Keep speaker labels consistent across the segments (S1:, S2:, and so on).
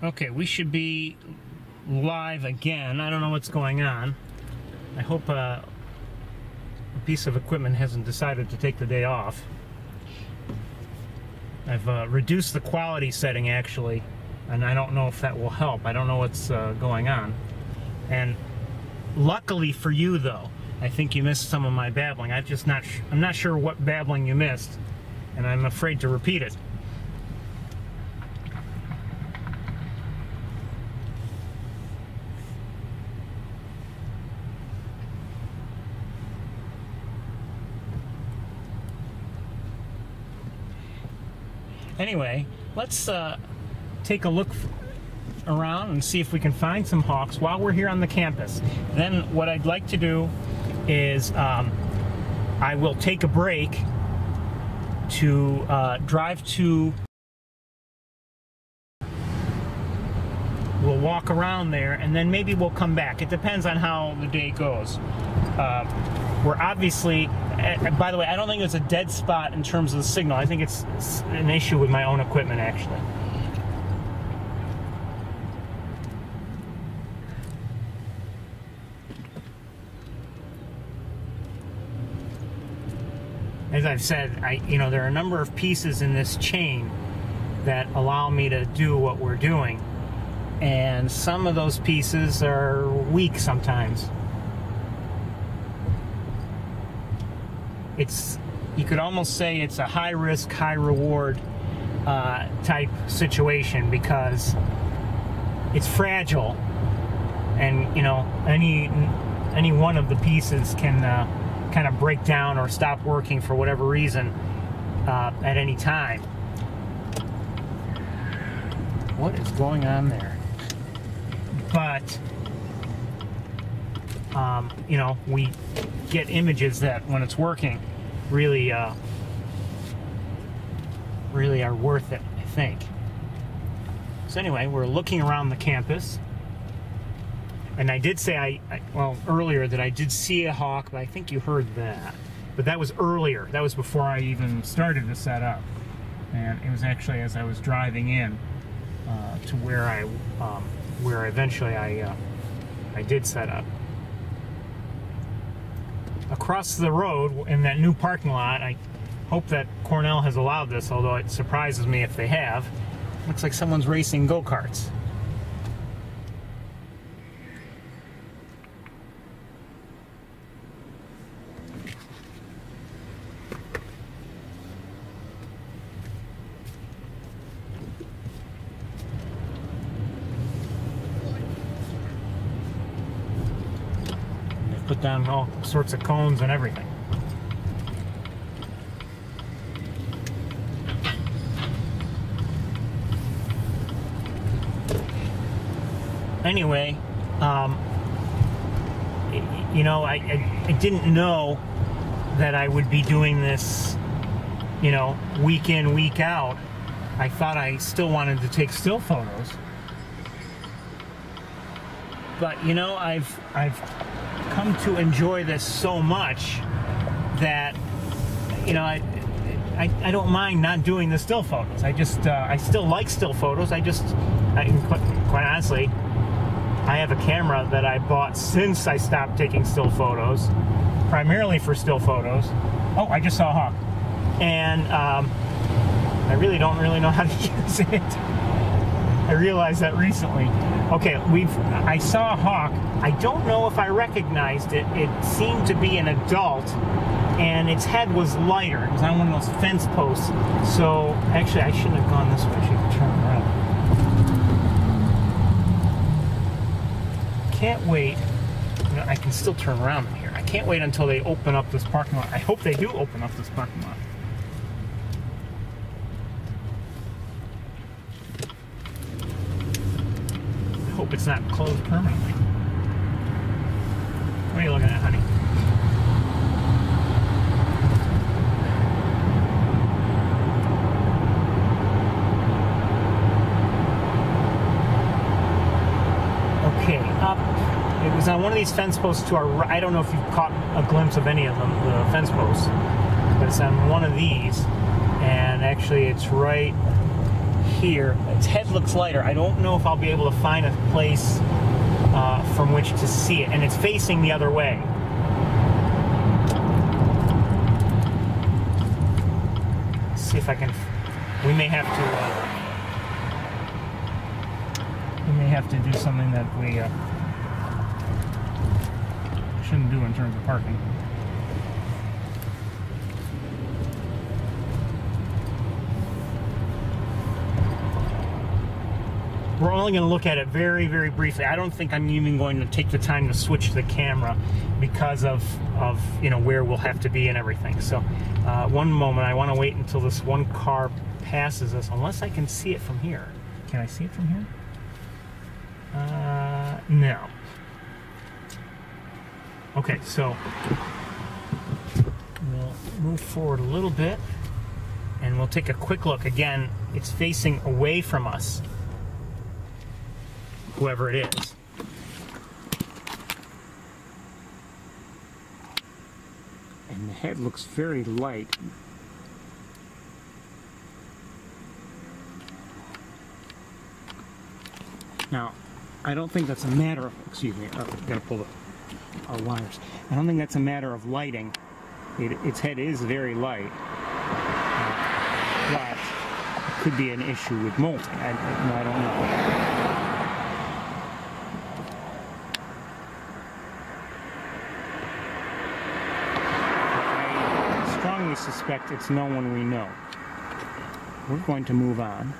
S1: Okay, we should be live again. I don't know what's going on. I hope a piece of equipment hasn't decided to take the day off. I've reduced the quality setting actually, and I don't know if that will help. I don't know what's going on. And luckily for you though, I think you missed some of my babbling. I'm not sure what babbling you missed, and I'm afraid to repeat it. Anyway, let's take a look around and see if we can find some hawks while we're here on the campus. Then what I'd like to do is I will take a break to drive to... We'll walk around there and then maybe we'll come back. It depends on how the day goes. We're obviously, by the way, I don't think it's a dead spot in terms of the signal. I think it's an issue with my own equipment, actually. As I've said, there are a number of pieces in this chain that allow me to do what we're doing. And some of those pieces are weak sometimes. You could almost say it's a high risk, high reward type situation because it's fragile, and any one of the pieces can kind of break down or stop working for whatever reason at any time. What is going on there? But we get images that, when it's working, really are worth it, I think. So anyway, we're looking around the campus, and I did say earlier that I did see a hawk, but I think you heard that. But that was earlier. That was before I even started to set up, and it was actually as I was driving in to where eventually I did set up. Across the road in that new parking lot, I hope that Cornell has allowed this, although it surprises me if they have. Looks like someone's racing go-karts. Put down all sorts of cones and everything. Anyway, I didn't know that I would be doing this, week in, week out. I thought I still wanted to take still photos. But, I've come to enjoy this so much that I don't mind not doing the still photos. I still like still photos. Quite honestly, I have a camera that I bought since I stopped taking still photos, primarily for still photos. Oh, I just saw a hawk, and I really don't know how to use it. I realized that recently. Okay, I saw a hawk. I don't know if I recognized it. It seemed to be an adult, and its head was lighter. It was on one of those fence posts. So, actually, I shouldn't have gone this way. I should have turned around. Can't wait. I can still turn around in here. I can't wait until they open up this parking lot. I hope they do open up this parking lot. Hope it's not closed permanently. What are you looking at, honey? Okay, up. It was on one of these fence posts to our right. I don't know if you've caught a glimpse of any of them, the fence posts, but it's on one of these, and actually it's right here. Its head looks lighter. I don't know if I'll be able to find a place from which to see it, and it's facing the other way. Let's see if I can. We may have to do something that we shouldn't do in terms of parking. We're only going to look at it very, very briefly. I don't think I'm even going to take the time to switch the camera because of you know, where we'll have to be and everything. So one moment, I want to wait until this one car passes us, unless I can see it from here. Can I see it from here? No. Okay, so we'll move forward a little bit and we'll take a quick look. Again, it's facing away from us, whoever it is. And the head looks very light. Now, I don't think that's a matter of, excuse me, I've got to pull the wires. I don't think that's a matter of lighting. Its head is very light, but it could be an issue with molting. I don't know. I strongly suspect it's no one we know. We're going to move on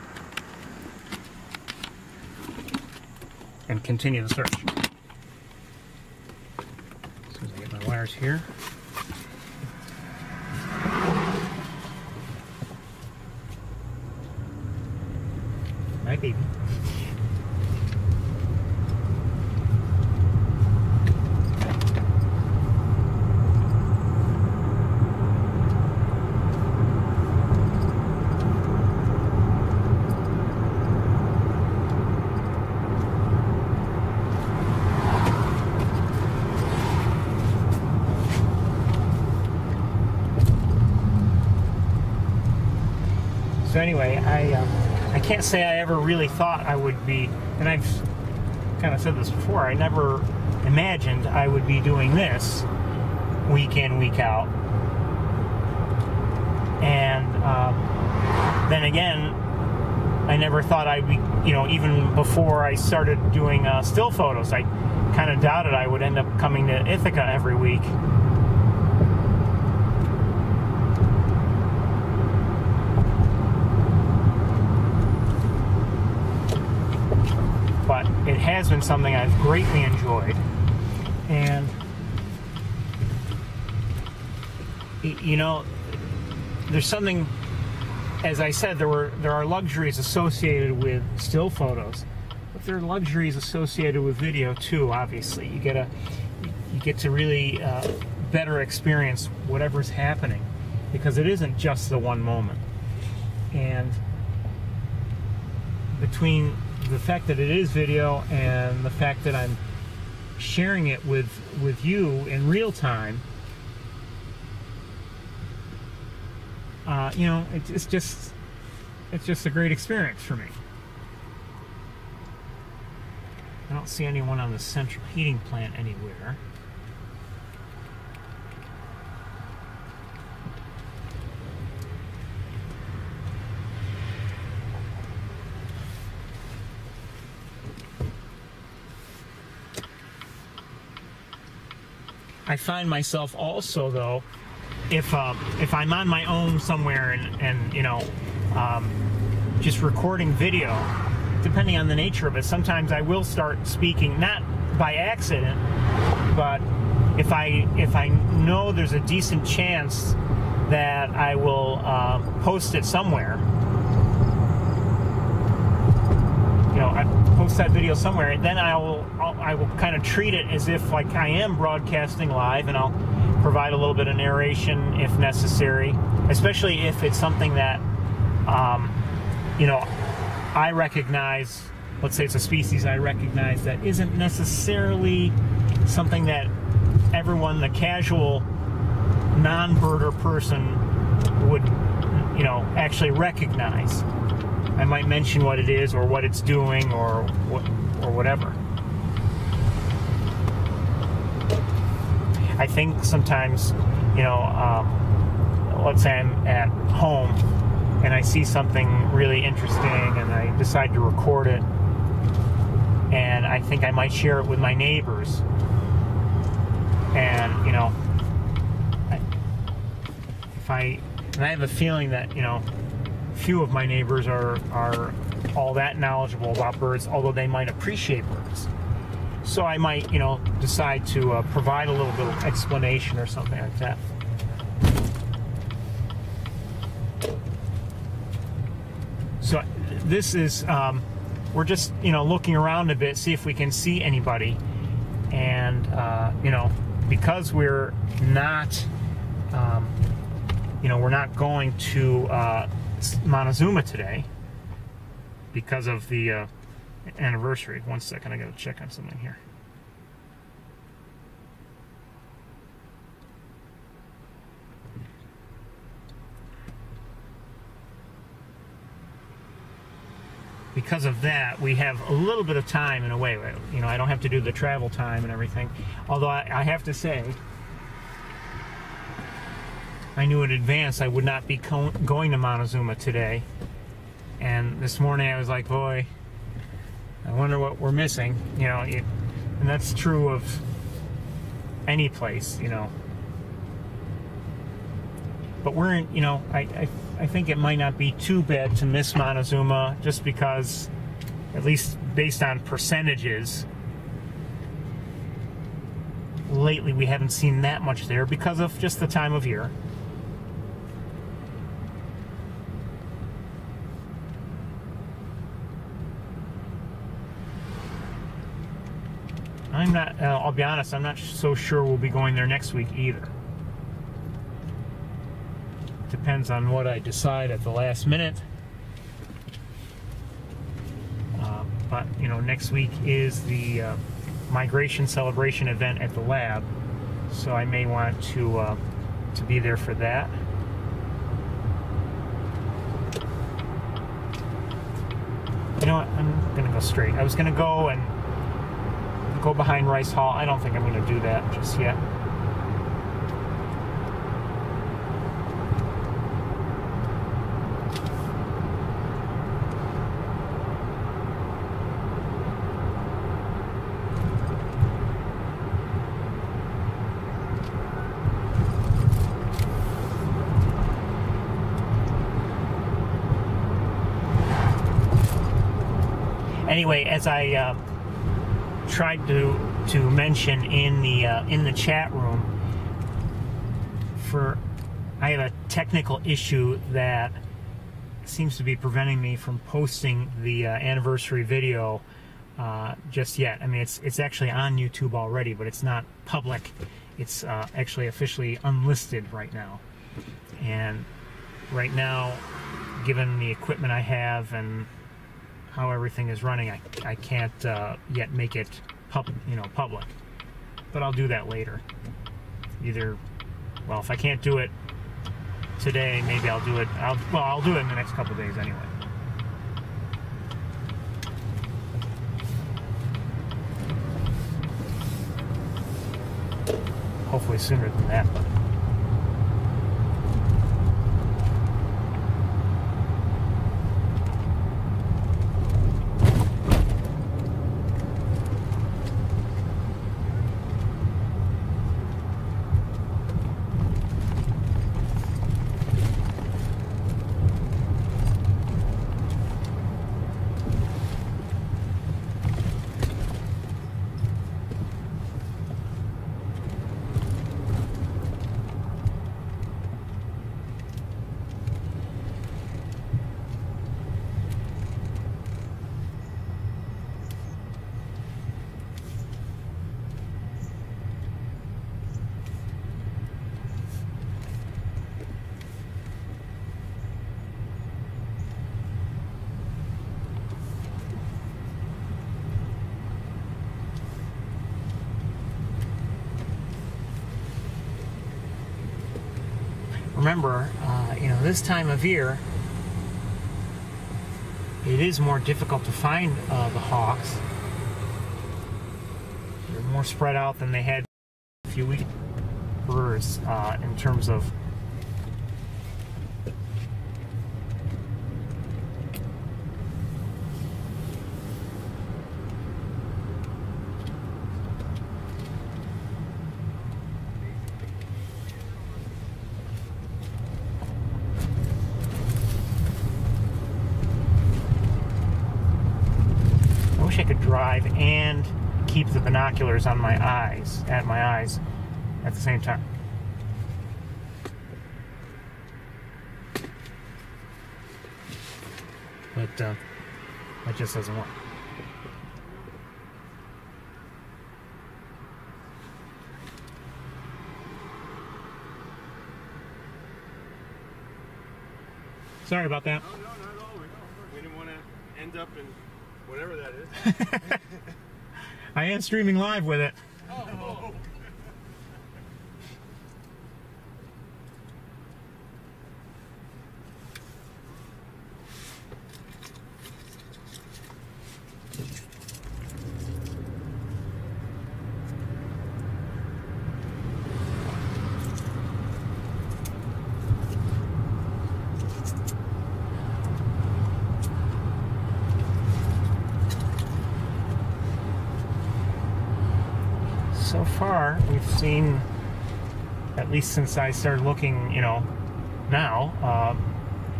S1: and continue the search. As soon as I get my wires here. My baby. So anyway, I can't say I ever really thought I would be, and I've kind of said this before, I never imagined I would be doing this week in, week out. And then again, I never thought I'd be, you know, even before I started doing still photos, I kind of doubted I would end up coming to Ithaca every week. But it has been something I've greatly enjoyed, and you know, there's something, as I said, there are luxuries associated with still photos, but there are luxuries associated with video too. Obviously, you get to really better experience whatever's happening, because it isn't just the one moment. And between the fact that it is video and the fact that I'm sharing it with you in real time, you know, it's just a great experience for me. I don't see anyone on the central heating plant anywhere. I find myself also, though, if I'm on my own somewhere and you know, just recording video, depending on the nature of it, sometimes I will start speaking, not by accident, but if I know there's a decent chance that I will post it somewhere, you know, I post that video somewhere, then I will kind of treat it as if like I am broadcasting live, and I'll provide a little bit of narration if necessary, especially if it's something that you know, I recognize. Let's say it's a species I recognize that isn't necessarily something that everyone, the casual non-birder person, would, you know, actually recognize. I might mention what it is or what it's doing or whatever. I think sometimes, you know, let's say I'm at home and I see something really interesting and I decide to record it, and I think I might share it with my neighbors. And, you know, I have a feeling that, you know, few of my neighbors are all that knowledgeable about birds, although they might appreciate birds. So I might, you know, decide to provide a little bit of explanation or something like that. So this is, we're just, you know, looking around a bit, see if we can see anybody. And, you know, because we're not, you know, we're not going to Montezuma today because of the anniversary. One second, I gotta check on something here. Because of that, we have a little bit of time in a way. You know, I don't have to do the travel time and everything. Although I have to say, I knew in advance I would not be going to Montezuma today. And this morning I was like, boy, I wonder what we're missing. You know, and that's true of any place, you know. But we're in, you know, I think it might not be too bad to miss Montezuma, just because, at least based on percentages, lately we haven't seen that much there because of just the time of year. I'm not, I'll be honest, I'm not so sure we'll be going there next week either. Depends on what I decide at the last minute. But, you know, next week is the migration celebration event at the lab, so I may want to be there for that. You know what? I'm gonna go straight. I was gonna go and go behind Rice Hall. I don't think I'm gonna do that just yet. Anyway, as I tried to mention in the chat room, I have a technical issue that seems to be preventing me from posting the anniversary video just yet. I mean, it's actually on YouTube already, but it's not public. It's actually officially unlisted right now. And right now, given the equipment I have and how everything is running, I can't yet make it public. But I'll do that later. Well, if I can't do it today, maybe I'll do it. I'll do it in the next couple of days anyway. Hopefully sooner than that. But remember, you know, this time of year, it is more difficult to find the hawks. They're more spread out than they had a few weeks birds in terms of I could drive and keep the binoculars on my eyes, at the same time. But that just doesn't work. Sorry about that.
S2: No, not at all. We didn't want to end up in whatever that is.
S1: I am streaming live with it.
S2: Oh.
S1: So far, we've seen, at least since I started looking, now,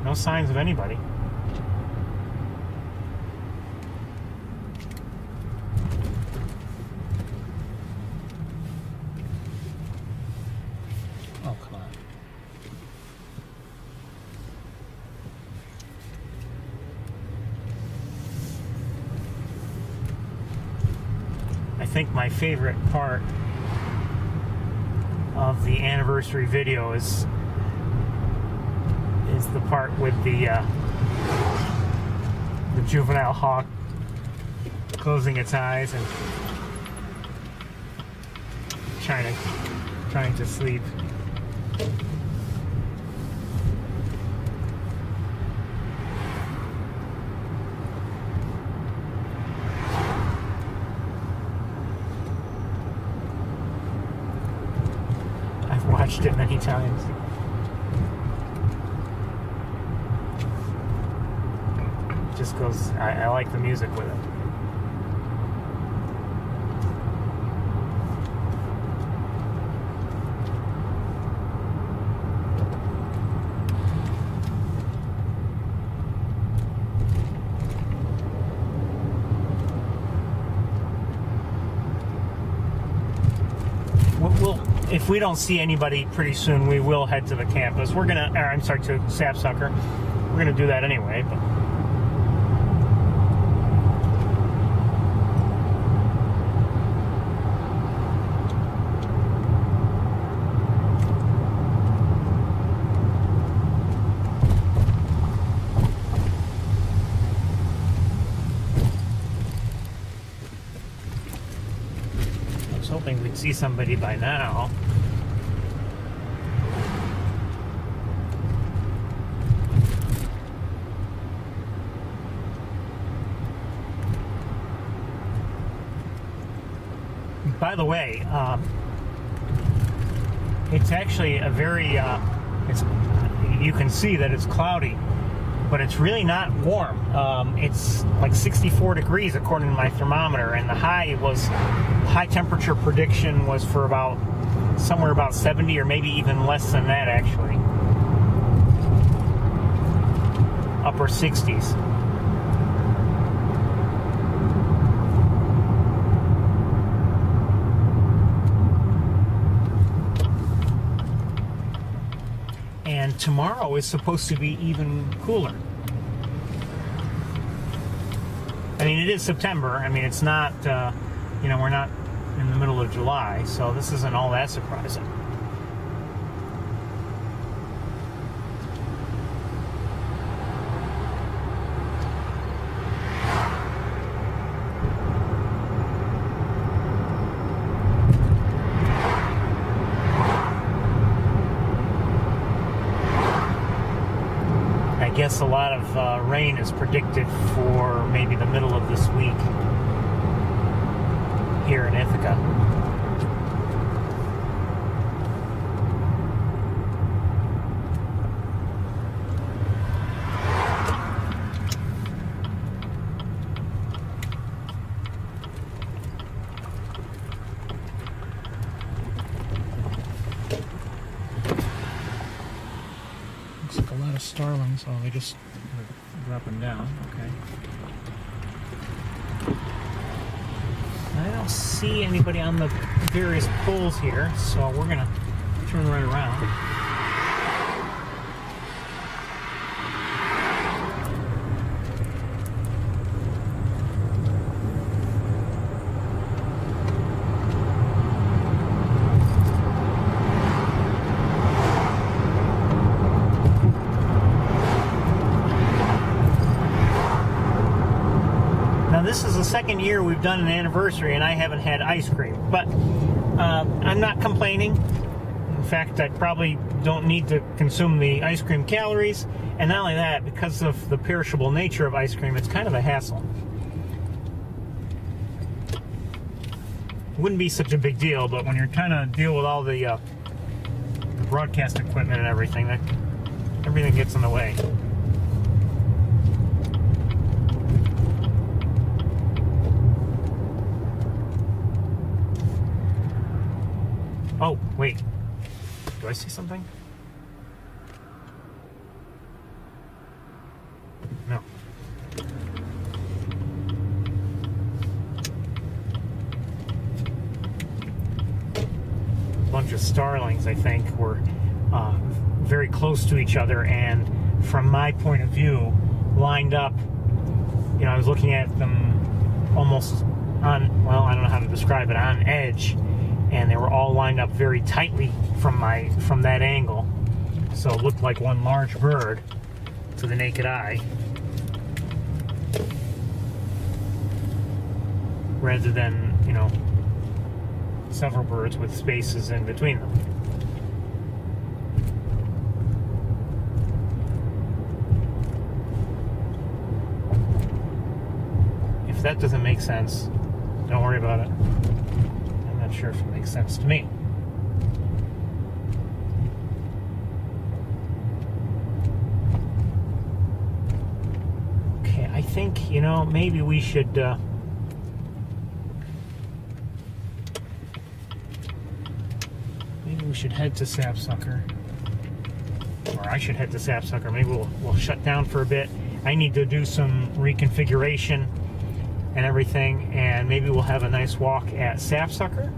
S1: no signs of anybody. Oh, come on. I think my favorite part of the anniversary video is the part with the juvenile hawk closing its eyes and trying to sleep. Watched it many times. Just goes, I like the music with it. If we don't see anybody pretty soon, we will head to the campus. We're gonna, I'm sorry, to Sapsucker. We're gonna do that anyway. But I was hoping we'd see somebody by now. By the way, it's actually a very, you can see that it's cloudy, but it's really not warm. It's like 64 degrees according to my thermometer, and the high temperature prediction was for somewhere about 70 or maybe even less than that actually. Upper 60s. And tomorrow is supposed to be even cooler. I mean, it is September. I mean, it's not, we're not in the middle of July, so this isn't all that surprising. guess a lot of rain is predicted for maybe the middle of this week here in Ithaca. Looks like a lot of starlings. Oh, they just dropping down. Okay. I don't see anybody on the various poles here, so we're gonna turn right around. This is the second year we've done an anniversary and I haven't had ice cream, but I'm not complaining. In fact, I probably don't need to consume the ice cream calories, and not only that, because of the perishable nature of ice cream, it's kind of a hassle. Wouldn't be such a big deal, but when you're trying to deal with all the broadcast equipment and everything, everything gets in the way. Oh, wait. Do I see something? No. A bunch of starlings, I think, were very close to each other, and from my point of view, lined up. You know, I was looking at them almost on, well, I don't know how to describe it, on edge. And they were all lined up very tightly from that angle, so it looked like one large bird to the naked eye, rather than, you know, several birds with spaces in between them. If that doesn't make sense, don't worry about it. Not sure if it makes sense to me. Okay, I think, you know, maybe we should head to Sapsucker, or I should head to Sapsucker. Maybe we'll shut down for a bit. I need to do some reconfiguration and everything, and maybe we'll have a nice walk at Sapsucker.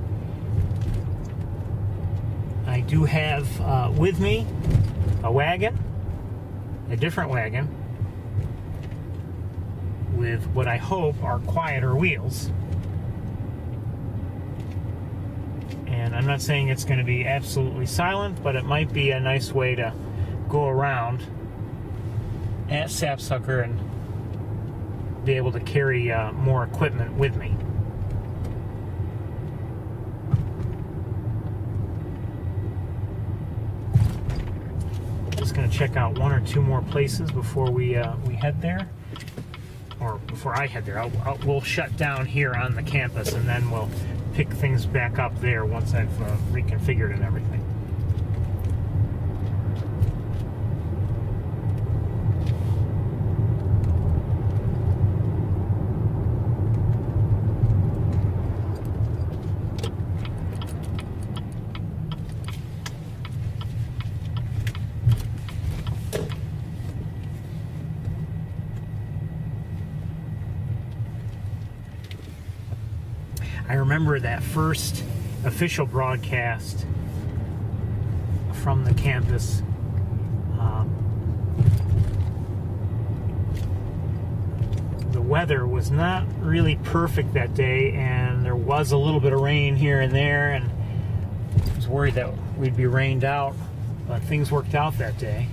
S1: I do have with me a wagon, a different wagon, with what I hope are quieter wheels. And I'm not saying it's going to be absolutely silent, but it might be a nice way to go around at Sapsucker and be able to carry more equipment with me. Just going to check out one or two more places before we head there, or before I head there. We'll shut down here on the campus, and then we'll pick things back up there once I've reconfigured and everything. I remember that first official broadcast from the campus. The weather was not really perfect that day, and there was a little bit of rain here and there, and I was worried that we'd be rained out, but things worked out that day.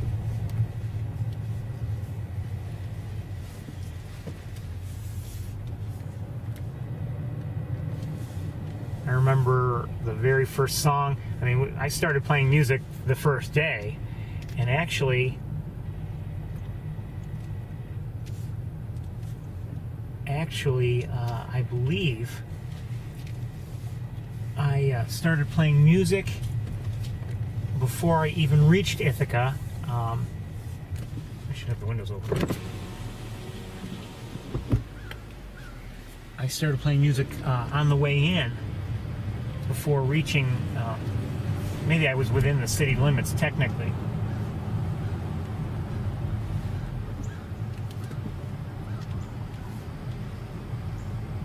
S1: I remember the very first song. I mean, I started playing music the first day, and actually actually, I believe, I started playing music before I even reached Ithaca. I should have the windows open. I started playing music on the way in before reaching, maybe I was within the city limits technically.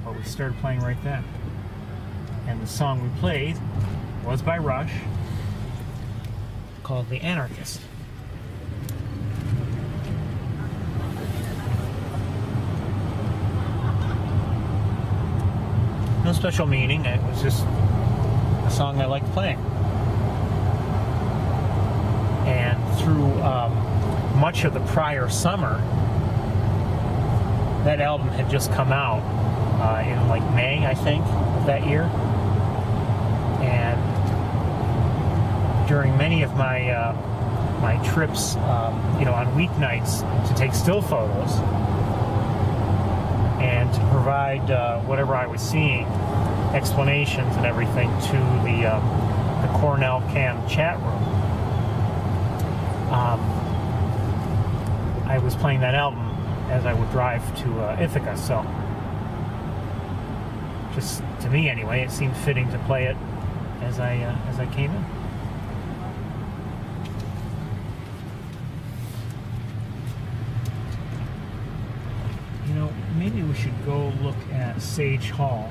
S1: But we started playing right then. And the song we played was by Rush, called The Anarchist. No special meaning, it was just a song I liked playing. And through much of the prior summer, that album had just come out in like May, I think, of that year. And during many of my my trips, you know, on weeknights to take still photos and to provide whatever I was seeing, explanations and everything, to the Cornell Cam chat room, I was playing that album as I would drive to Ithaca. So, just to me anyway, it seemed fitting to play it as I came in. You know, maybe we should go look at Sage Hall.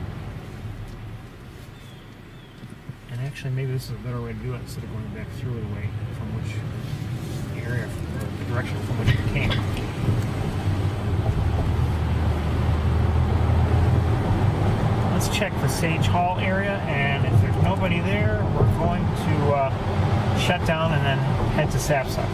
S1: And actually, maybe this is a better way to do it instead of going back through the way from which the area, or the direction from which we came. Let's check the Sage Hall area, and if there's nobody there, we're going to shut down and then head to Sapsucker.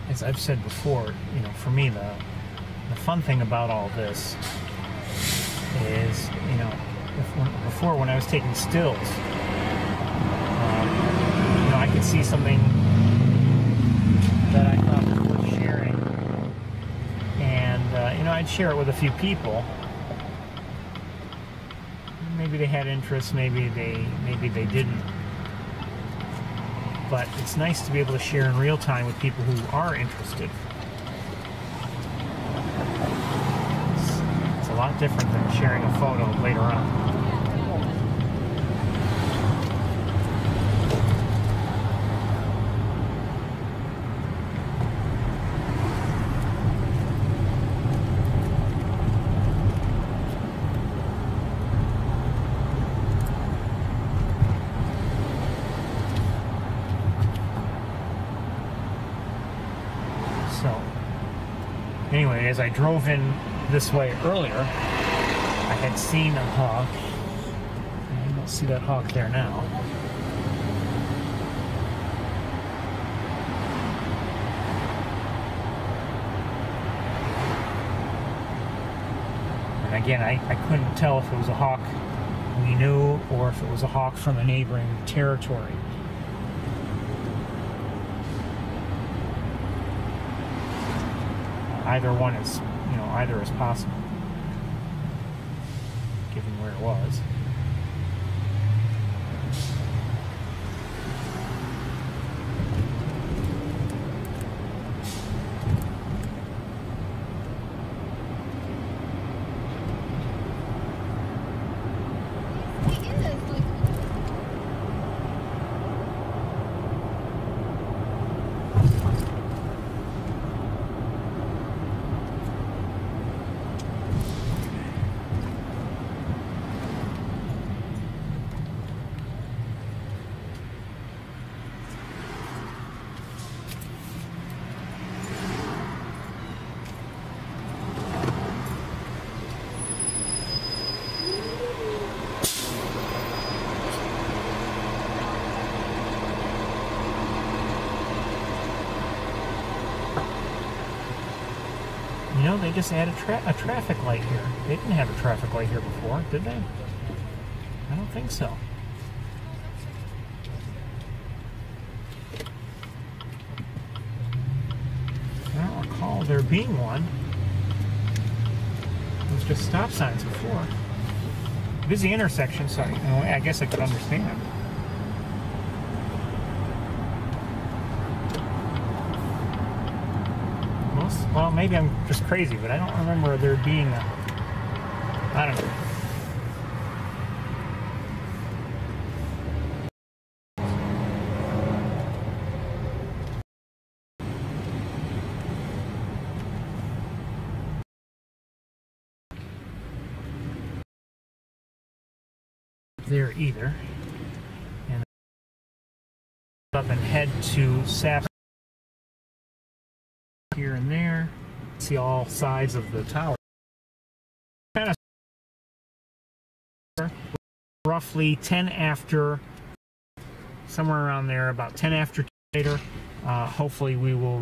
S1: As I've said before, you know, for me, the fun thing about all this is, you know, before when I was taking stills, you know, I could see something that I thought was worth sharing, and you know, I'd share it with a few people. Maybe they had interest, maybe they didn't. But it's nice to be able to share in real time with people who are interested. It's a lot different than sharing a photo later on. Anyway, as I drove in this way earlier, I had seen a hawk. I don't see that hawk there now. And again, I couldn't tell if it was a hawk we knew or if it was a hawk from a neighboring territory. Either one is, you know, either is possible, given where it was. You know, they just added a traffic light here. They didn't have a traffic light here before, did they? I don't think so. I don't recall there being one. It was just stop signs before. Busy intersection, so in a way I guess I could understand. Well, maybe I'm just crazy, but I don't remember there being a... I don't know. There either. And up and head to Sap here and there. See all sides of the tower. Kind of roughly 10 after, somewhere around there, about 10 after later. Hopefully we will